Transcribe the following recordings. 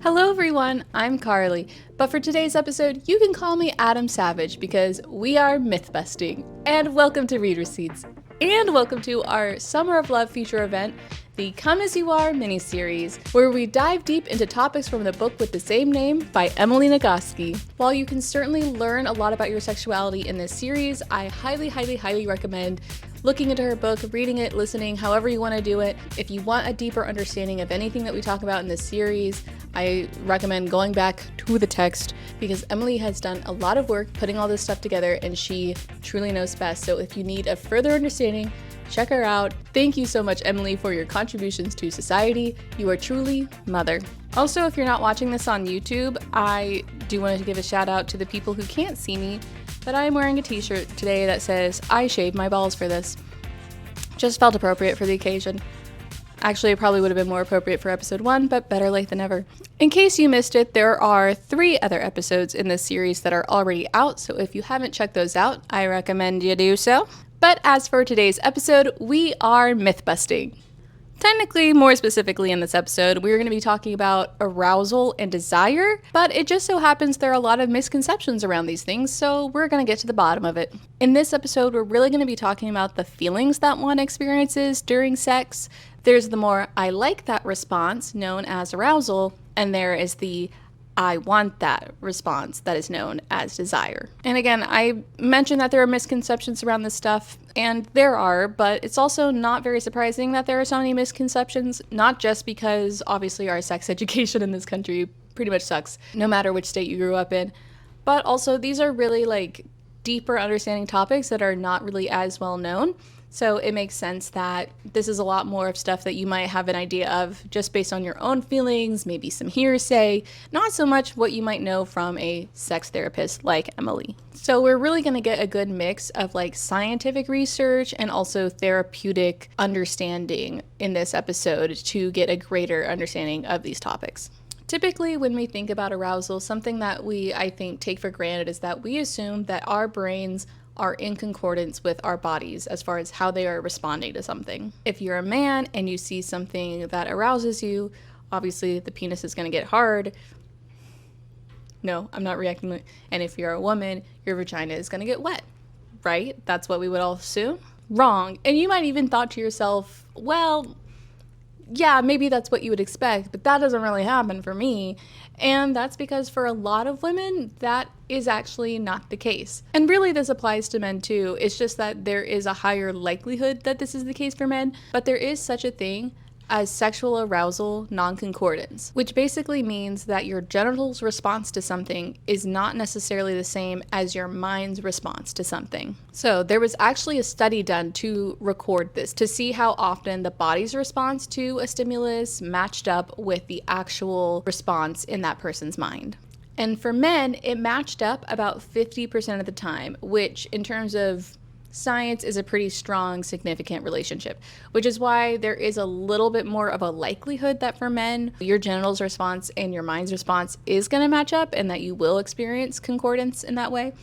Hello everyone, I'm Carly, but for today's episode, you can call me Adam Savage because we are mythbusting. And welcome to Read Receipts. And welcome to our Summer of Love feature event, the Come As You Are miniseries, where we dive deep into topics from the book with the same name by Emily Nagoski. While you can certainly learn a lot about your sexuality in this series, I highly recommend looking into her book, reading it, listening, however you want to do it. If you want a deeper understanding of anything that we talk about in this series, I recommend going back to the text because Emily has done a lot of work putting all this stuff together and she truly knows best. So if you need a further understanding, check her out. Thank you so much, Emily, for your contributions to society. You are truly mother. Also, if you're not watching this on YouTube, I do want to give a shout out to the people who can't see me, but I am wearing a t-shirt today that says, I shaved my balls for this. Just felt appropriate for the occasion. Actually, it probably would have been more appropriate for episode 1, but better late than never. In case you missed it, there are 3 other episodes in this series that are already out, so if you haven't checked those out, I recommend you do so. But as for today's episode, we are myth-busting. Technically, more specifically in this episode, we're going to be talking about arousal and desire, but it just so happens there are a lot of misconceptions around these things, so we're going to get to the bottom of it. In this episode, we're really going to be talking about the feelings that one experiences during sex. There's the more I like that response, known as arousal, and there is the I want that response that is known as desire. And again, I mentioned that there are misconceptions around this stuff, and there are, but it's also not very surprising that there are so many misconceptions, not just because obviously our sex education in this country pretty much sucks, no matter which state you grew up in, but also these are really deeper understanding topics that are not really as well known. So it makes sense that this is a lot more of stuff that you might have an idea of just based on your own feelings, maybe some hearsay, not so much what you might know from a sex therapist like Emily. So we're really going to get a good mix of scientific research and also therapeutic understanding in this episode to get a greater understanding of these topics. Typically, when we think about arousal, something that I think, take for granted is that we assume that our brains are in concordance with our bodies as far as how they are responding to something. If you're a man and you see something that arouses you, obviously the penis is going to get hard. No, I'm not reacting. And if you're a woman, your vagina is going to get wet, right? That's what we would all assume. Wrong. And you might even thought to yourself, well, yeah, maybe that's what you would expect, but that doesn't really happen for me. And that's because for a lot of women, that is actually not the case. And really this applies to men too. It's just that there is a higher likelihood that this is the case for men, but there is such a thing as sexual arousal non-concordance, which basically means that your genitals' response to something is not necessarily the same as your mind's response to something. So there was actually a study done to record this, to see how often the body's response to a stimulus matched up with the actual response in that person's mind. And for men, it matched up about 50% of the time, which in terms of science is a pretty strong, significant relationship, which is why there is a little bit more of a likelihood that for men, your genitals response and your mind's response is going to match up and that you will experience concordance in that way,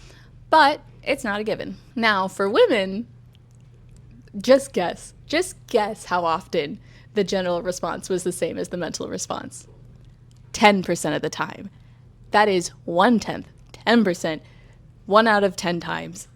but it's not a given. Now, for women, just guess how often the genital response was the same as the mental response. 10% of the time. That is 1/10, 10%, 1 out of 10 times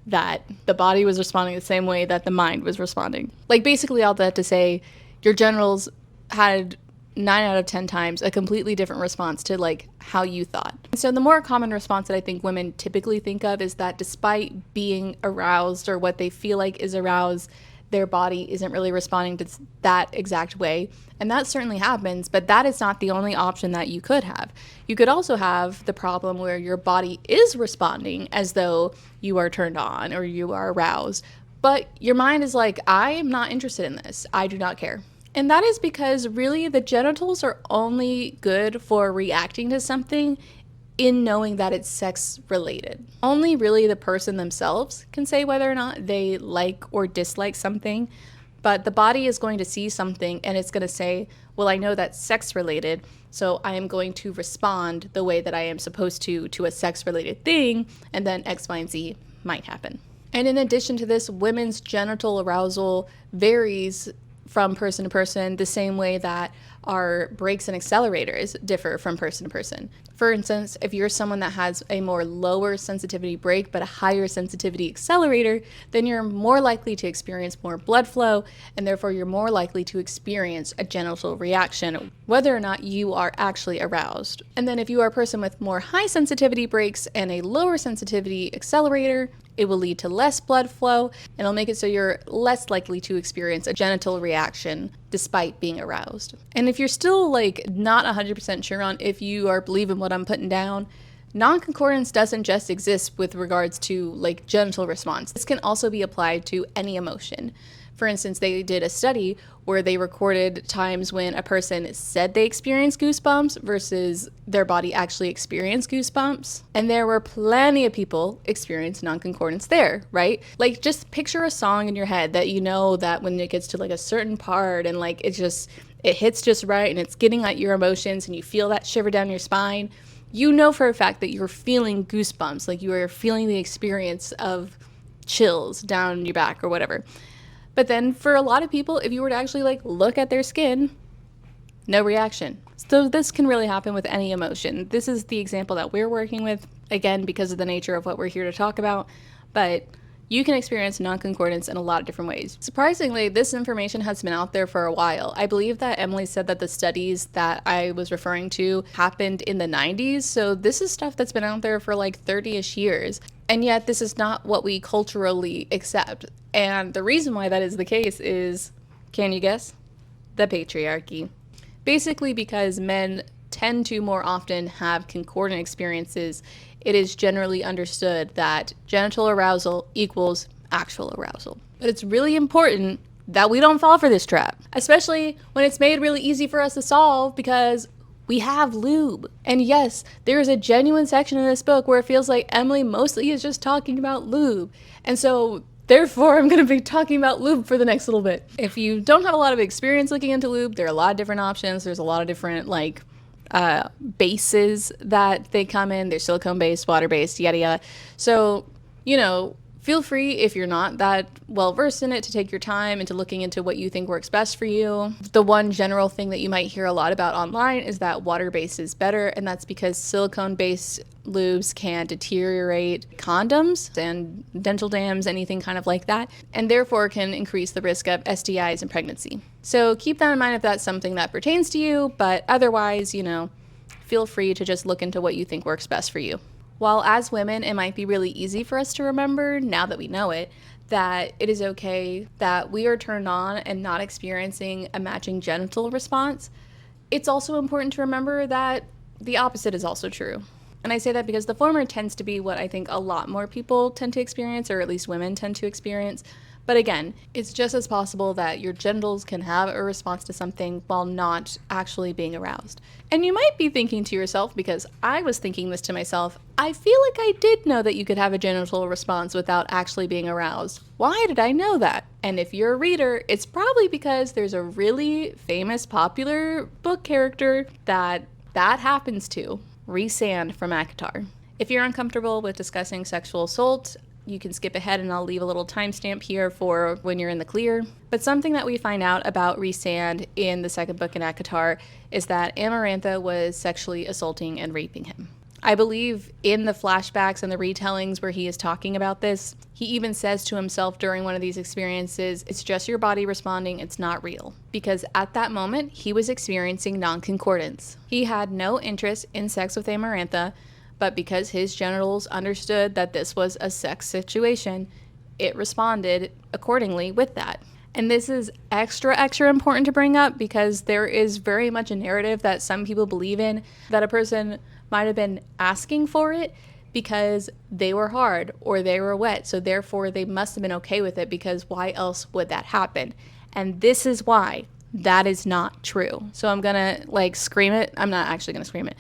that the body was responding the same way that the mind was responding. Basically all that to say, your genitals had 9 out of 10 times a completely different response to how you thought. So the more common response that I think women typically think of is that despite being aroused or what they feel like is aroused, their body isn't really responding to that exact way. And that certainly happens, but that is not the only option that you could have. You could also have the problem where your body is responding as though you are turned on or you are aroused, but your mind is like, I am not interested in this. I do not care. And that is because really the genitals are only good for reacting to something in knowing that it's sex related. Only really the person themselves can say whether or not they like or dislike something, but the body is going to see something and it's going to say, well, I know that's sex related, so I am going to respond the way that I am supposed to a sex related thing, and then X, Y, and Z might happen. And in addition to this, women's genital arousal varies from person to person the same way that our brakes and accelerators differ from person to person. For instance, if you're someone that has a more lower sensitivity brake but a higher sensitivity accelerator, then you're more likely to experience more blood flow, and therefore you're more likely to experience a genital reaction, whether or not you are actually aroused. And then if you are a person with more high sensitivity brakes and a lower sensitivity accelerator, it will lead to less blood flow, and it'll make it so you're less likely to experience a genital reaction despite being aroused. And if you're still not 100% sure on if you are believing what I'm putting down, non-concordance doesn't just exist with regards to genital response. This can also be applied to any emotion. For instance, they did a study where they recorded times when a person said they experienced goosebumps versus their body actually experienced goosebumps. And there were plenty of people experiencing non-concordance there, right? Just picture a song in your head that you know that when it gets to a certain part and it hits just right and it's getting at your emotions and you feel that shiver down your spine, you know for a fact that you're feeling goosebumps, you are feeling the experience of chills down your back or whatever. But then for a lot of people, if you were to actually look at their skin, no reaction. So this can really happen with any emotion. This is the example that we're working with, again, because of the nature of what we're here to talk about. But you can experience non-concordance in a lot of different ways. Surprisingly, this information has been out there for a while. I believe that Emily said that the studies that I was referring to happened in the 90s. So this is stuff that's been out there for 30-ish years. And yet this is not what we culturally accept. And the reason why that is the case is, can you guess? The patriarchy. Basically because men tend to more often have concordant experiences, it is generally understood that genital arousal equals actual arousal. But it's really important that we don't fall for this trap, especially when it's made really easy for us to solve because we have lube. And yes, there is a genuine section in this book where it feels like Emily mostly is just talking about lube. And so therefore, I'm going to be talking about lube for the next little bit. If you don't have a lot of experience looking into lube, there are a lot of different options. There's a lot of different bases that they come in. They're silicone-based, water-based, yada yada. So, feel free, if you're not that well versed in it, to take your time into looking into what you think works best for you. The one general thing that you might hear a lot about online is that water-based is better, and that's because silicone-based lubes can deteriorate condoms and dental dams, anything kind of like that, and therefore can increase the risk of STIs and pregnancy. So keep that in mind if that's something that pertains to you, but otherwise, feel free to just look into what you think works best for you. While as women, it might be really easy for us to remember, now that we know it, that it is okay that we are turned on and not experiencing a matching genital response, it's also important to remember that the opposite is also true. And I say that because the former tends to be what I think a lot more people tend to experience, or at least women tend to experience. But again, it's just as possible that your genitals can have a response to something while not actually being aroused. And you might be thinking to yourself, because I was thinking this to myself, I feel like I did know that you could have a genital response without actually being aroused. Why did I know that? And if you're a reader, it's probably because there's a really famous, popular book character that happens to. Rhysand from ACOTAR. If you're uncomfortable with discussing sexual assault, you can skip ahead and I'll leave a little timestamp here for when you're in the clear. But something that we find out about Rhysand in the second book in ACOTAR is that Amarantha was sexually assaulting and raping him. I believe in the flashbacks and the retellings where he is talking about this, he even says to himself during one of these experiences, it's just your body responding, it's not real. Because at that moment, he was experiencing non-concordance. He had no interest in sex with Amarantha, but because his genitals understood that this was a sex situation, it responded accordingly with that. And this is extra important to bring up because there is very much a narrative that some people believe in that a person might have been asking for it because they were hard or they were wet, so therefore they must have been okay with it because why else would that happen? And this is why that is not true. So I'm gonna scream it. I'm not actually gonna scream it.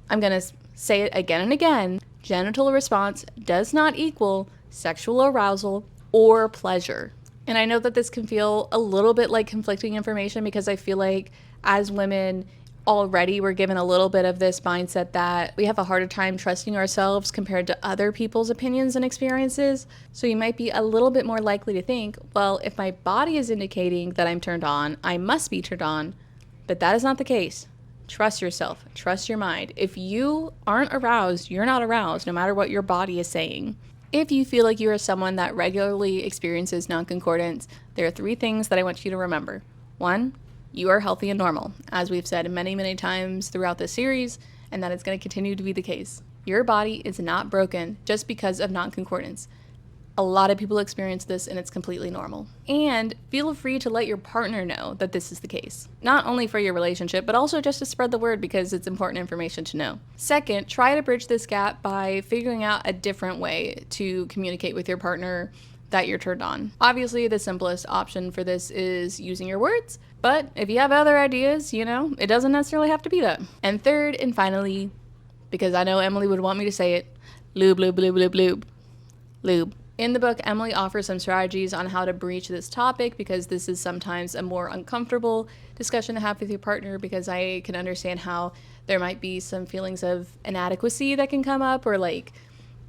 I'm gonna say it again and again. Genital response does not equal sexual arousal or pleasure. And I know that this can feel a little bit like conflicting information because I feel like as women already we're given a little bit of this mindset that we have a harder time trusting ourselves compared to other people's opinions and experiences. So you might be a little bit more likely to think, well, if my body is indicating that I'm turned on, I must be turned on. But that is not the case. Trust yourself. Trust your mind. If you aren't aroused, you're not aroused, no matter what your body is saying. If you feel like you are someone that regularly experiences non-concordance, there are 3 things that I want you to remember. 1, you are healthy and normal, as we've said many, many times throughout this series, and that is going to continue to be the case. Your body is not broken just because of non-concordance. A lot of people experience this and it's completely normal. And feel free to let your partner know that this is the case. Not only for your relationship, but also just to spread the word because it's important information to know. Second, try to bridge this gap by figuring out a different way to communicate with your partner that you're turned on. Obviously, the simplest option for this is using your words, but if you have other ideas, it doesn't necessarily have to be that. And third and finally, because I know Emily would want me to say it, lube, lube, lube, lube, lube, lube. In the book, Emily offers some strategies on how to breach this topic because this is sometimes a more uncomfortable discussion to have with your partner, because I can understand how there might be some feelings of inadequacy that can come up, or like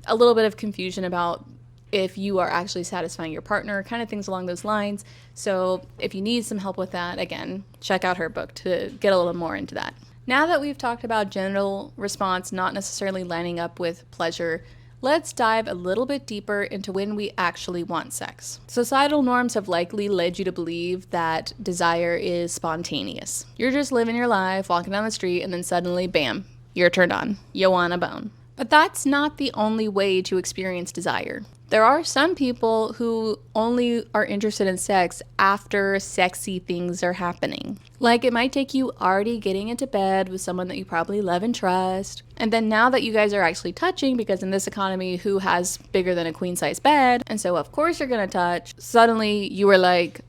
a little bit of confusion about if you are actually satisfying your partner, kind of things along those lines. So if you need some help with that, again, check out her book to get a little more into that. Now that we've talked about genital response not necessarily lining up with pleasure, let's dive a little bit deeper into when we actually want sex. Societal norms have likely led you to believe that desire is spontaneous. You're just living your life, walking down the street, and then suddenly, bam, you're turned on. You want a bone. But that's not the only way to experience desire. There are some people who only are interested in sex after sexy things are happening. Like, it might take you already getting into bed with someone that you probably love and trust. And then now that you guys are actually touching, because in this economy, who has bigger than a queen size bed? And so of course you're gonna touch. Suddenly you were like,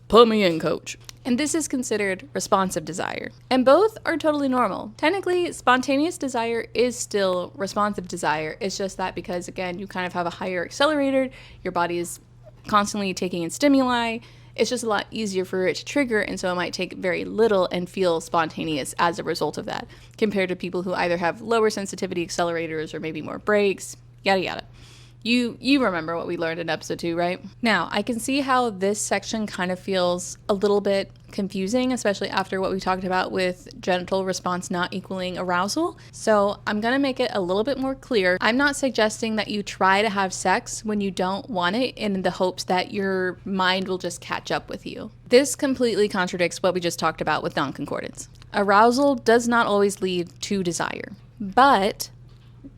put me in, coach. And this is considered responsive desire. And both are totally normal. Technically, spontaneous desire is still responsive desire. It's just that because, again, you kind of have a higher accelerator, your body is constantly taking in stimuli, it's just a lot easier for it to trigger, and so it might take very little and feel spontaneous as a result of that, compared to people who either have lower sensitivity accelerators or maybe more brakes, yada yada. You remember what we learned in episode 2, right? Now, I can see how this section kind of feels a little bit confusing, especially after what we talked about with genital response not equaling arousal. So I'm going to make it a little bit more clear. I'm not suggesting that you try to have sex when you don't want it in the hopes that your mind will just catch up with you. This completely contradicts what we just talked about with non-concordance. Arousal does not always lead to desire, but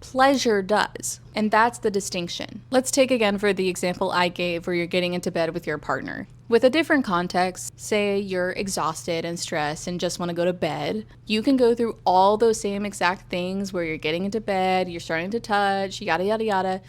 pleasure does, and that's the distinction. Let's take again for the example I gave where you're getting into bed with your partner. With a different context, say you're exhausted and stressed and just want to go to bed, you can go through all those same exact things where you're getting into bed, you're starting to touch, yada yada yada,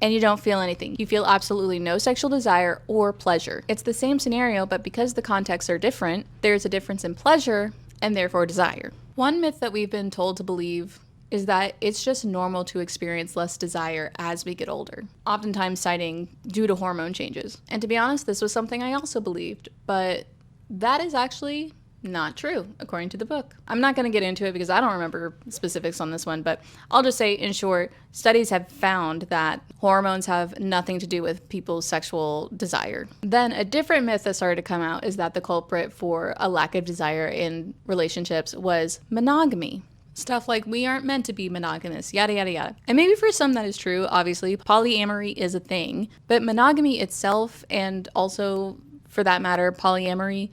and you don't feel anything. You feel absolutely no sexual desire or pleasure. It's the same scenario, but because the contexts are different, there's a difference in pleasure and therefore desire. One myth that we've been told to believe is that it's just normal to experience less desire as we get older, oftentimes citing due to hormone changes. And to be honest, this was something I also believed, but that is actually not true, according to the book. I'm not going to get into it because I don't remember specifics on this one, but I'll just say, in short, studies have found that hormones have nothing to do with people's sexual desire. Then a different myth that started to come out is that the culprit for a lack of desire in relationships was monogamy. Stuff like, we aren't meant to be monogamous, yada, yada, yada. And maybe for some that is true, obviously, polyamory is a thing, but monogamy itself, and also, for that matter, polyamory,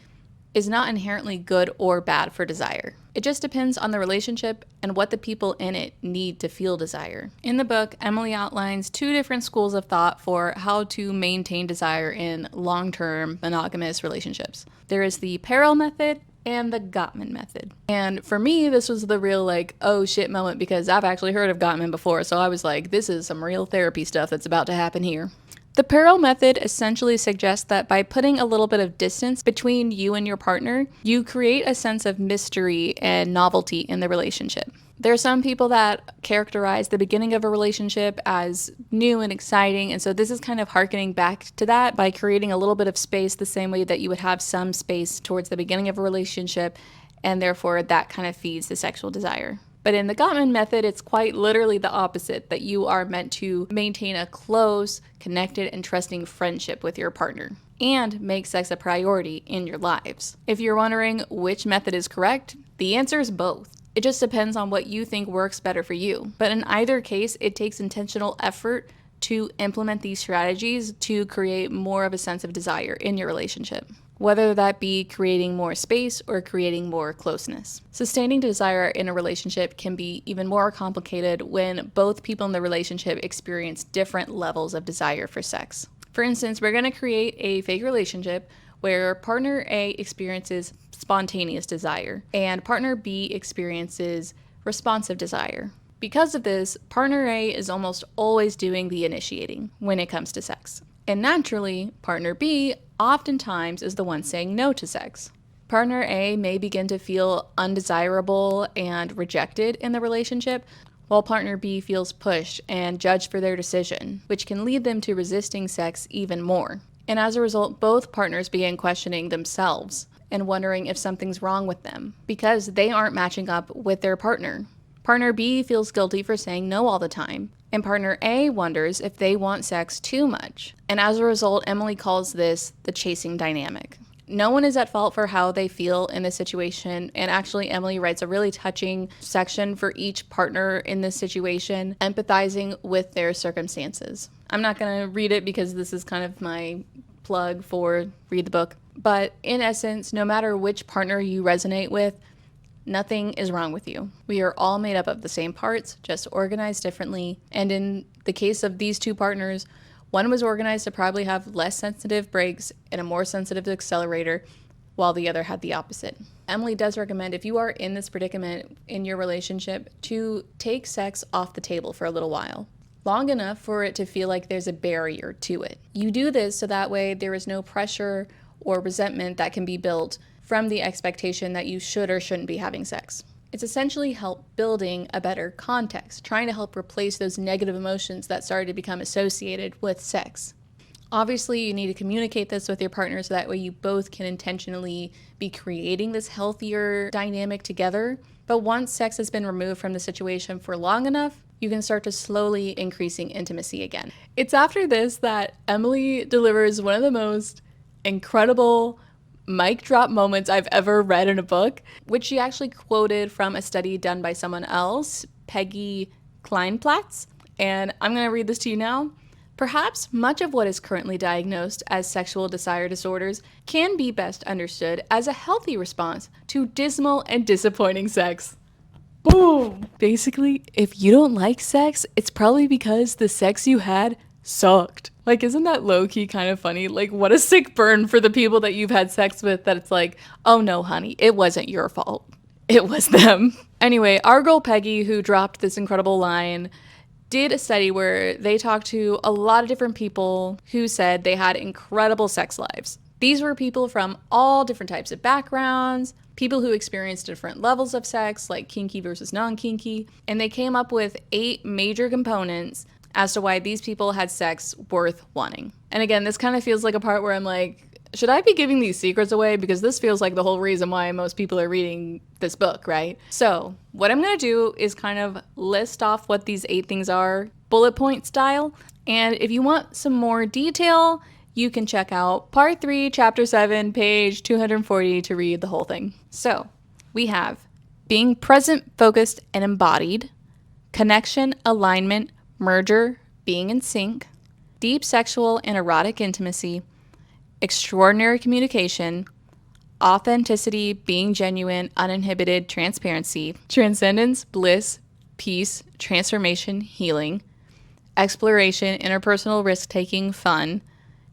is not inherently good or bad for desire. It just depends on the relationship and what the people in it need to feel desire. In the book, Emily outlines 2 different schools of thought for how to maintain desire in long-term monogamous relationships. There is the Perel method and the Gottman method. And for me, this was the real oh shit moment, because I've actually heard of Gottman before, so I was like, this is some real therapy stuff that's about to happen here. The Perel method essentially suggests that by putting a little bit of distance between you and your partner, you create a sense of mystery and novelty in the relationship. There are some people that characterize the beginning of a relationship as new and exciting, and so this is kind of hearkening back to that by creating a little bit of space the same way that you would have some space towards the beginning of a relationship, and therefore that kind of feeds the sexual desire. But in the Gottman method, it's quite literally the opposite, that you are meant to maintain a close, connected, and trusting friendship with your partner and make sex a priority in your lives. If you're wondering which method is correct, the answer is both. It just depends on what you think works better for you. But in either case, it takes intentional effort to implement these strategies to create more of a sense of desire in your relationship, whether that be creating more space or creating more closeness. Sustaining desire in a relationship can be even more complicated when both people in the relationship experience different levels of desire for sex. For instance, we're going to create a fake relationship where partner A experiences spontaneous desire and partner B experiences responsive desire. Because of this, partner A is almost always doing the initiating when it comes to sex. And naturally, partner B oftentimes is the one saying no to sex. Partner A may begin to feel undesirable and rejected in the relationship, while partner B feels pushed and judged for their decision, which can lead them to resisting sex even more. And as a result, both partners begin questioning themselves and wondering if something's wrong with them because they aren't matching up with their partner. Partner B feels guilty for saying no all the time, and partner A wonders if they want sex too much. And as a result, Emily calls this the chasing dynamic. No one is at fault for how they feel in this situation, and actually Emily writes a really touching section for each partner in this situation, empathizing with their circumstances. I'm not going to read it because this is kind of my plug for read the book, but in essence, no matter which partner you resonate with, nothing is wrong with you. We are all made up of the same parts, just organized differently. And in the case of these two partners, one was organized to probably have less sensitive brakes and a more sensitive accelerator, while the other had the opposite. Emily does recommend, if you are in this predicament in your relationship, to take sex off the table for a little while, long enough for it to feel like there's a barrier to it. You do this so that way there is no pressure or resentment that can be built from the expectation that you should or shouldn't be having sex. It's essentially help building a better context, trying to help replace those negative emotions that started to become associated with sex. Obviously, you need to communicate this with your partner so that way you both can intentionally be creating this healthier dynamic together. But once sex has been removed from the situation for long enough, you can start to slowly increasing intimacy again. It's after this that Emily delivers one of the most incredible mic drop moments I've ever read in a book, which she actually quoted from a study done by someone else, Peggy Kleinplatz. And I'm going to read this to you now. Perhaps much of what is currently diagnosed as sexual desire disorders can be best understood as a healthy response to dismal and disappointing sex. Boom! Basically, if you don't like sex, it's probably because the sex you had sucked. Like, isn't that low-key kind of funny? Like, what a sick burn for the people that you've had sex with that it's like, oh no, honey, it wasn't your fault. It was them. Anyway, our girl Peggy, who dropped this incredible line, did a study where they talked to a lot of different people who said they had incredible sex lives. These were people from all different types of backgrounds, people who experienced different levels of sex, like kinky versus non-kinky, and they came up with 8 major components as to why these people had sex worth wanting. And again, this kind of feels like a part where I'm like, should I be giving these secrets away? Because this feels like the whole reason why most people are reading this book, right? So what I'm going to do is kind of list off what these 8 things are, bullet point style. And if you want some more detail, you can check out part 3, chapter 7, page 240 to read the whole thing. So we have being present, focused, and embodied, connection, alignment, merger, being in sync, deep sexual and erotic intimacy, extraordinary communication, authenticity, being genuine, uninhibited, transparency, transcendence, bliss, peace, transformation, healing, exploration, interpersonal risk-taking, fun,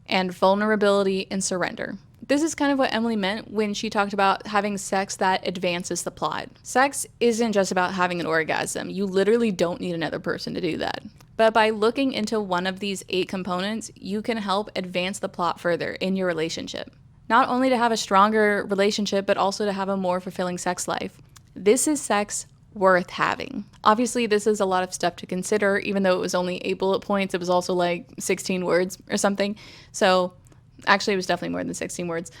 and vulnerability and surrender. This is kind of what Emily meant when she talked about having sex that advances the plot. Sex isn't just about having an orgasm. You literally don't need another person to do that. But by looking into one of these 8 components, you can help advance the plot further in your relationship. Not only to have a stronger relationship, but also to have a more fulfilling sex life. This is sex worth having. Obviously, this is a lot of stuff to consider. Even though it was only 8 bullet points, it was also like 16 words or something. So actually, it was definitely more than 16 words.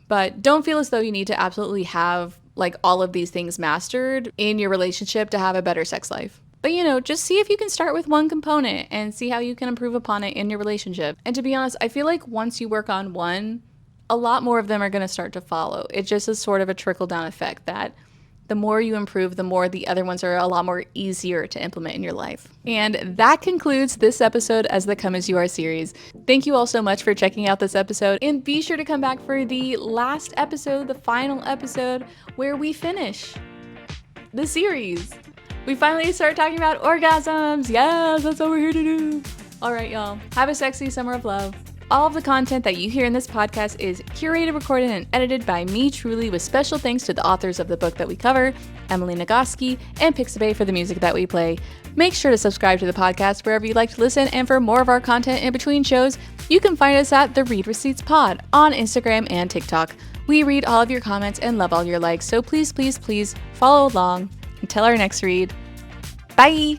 But don't feel as though you need to absolutely have like all of these things mastered in your relationship to have a better sex life. But just see if you can start with one component and see how you can improve upon it in your relationship. And to be honest, I feel like once you work on one, a lot more of them are going to start to follow. It just is sort of a trickle-down effect that the more you improve, the more the other ones are a lot more easier to implement in your life. And that concludes this episode as the Come As You Are series. Thank you all so much for checking out this episode, and be sure to come back for the last episode, the final episode, where we finish the series. We finally start talking about orgasms. Yes, that's what we're here to do. All right, y'all. Have a sexy summer of love. All of the content that you hear in this podcast is curated, recorded, and edited by me truly, with special thanks to the authors of the book that we cover, Emily Nagoski and Pixabay, for the music that we play. Make sure to subscribe to the podcast wherever you like to listen, and for more of our content in between shows, you can find us at the Read Receipts Pod on Instagram and TikTok. We read all of your comments and love all your likes, so please, please, please follow along until our next read. Bye!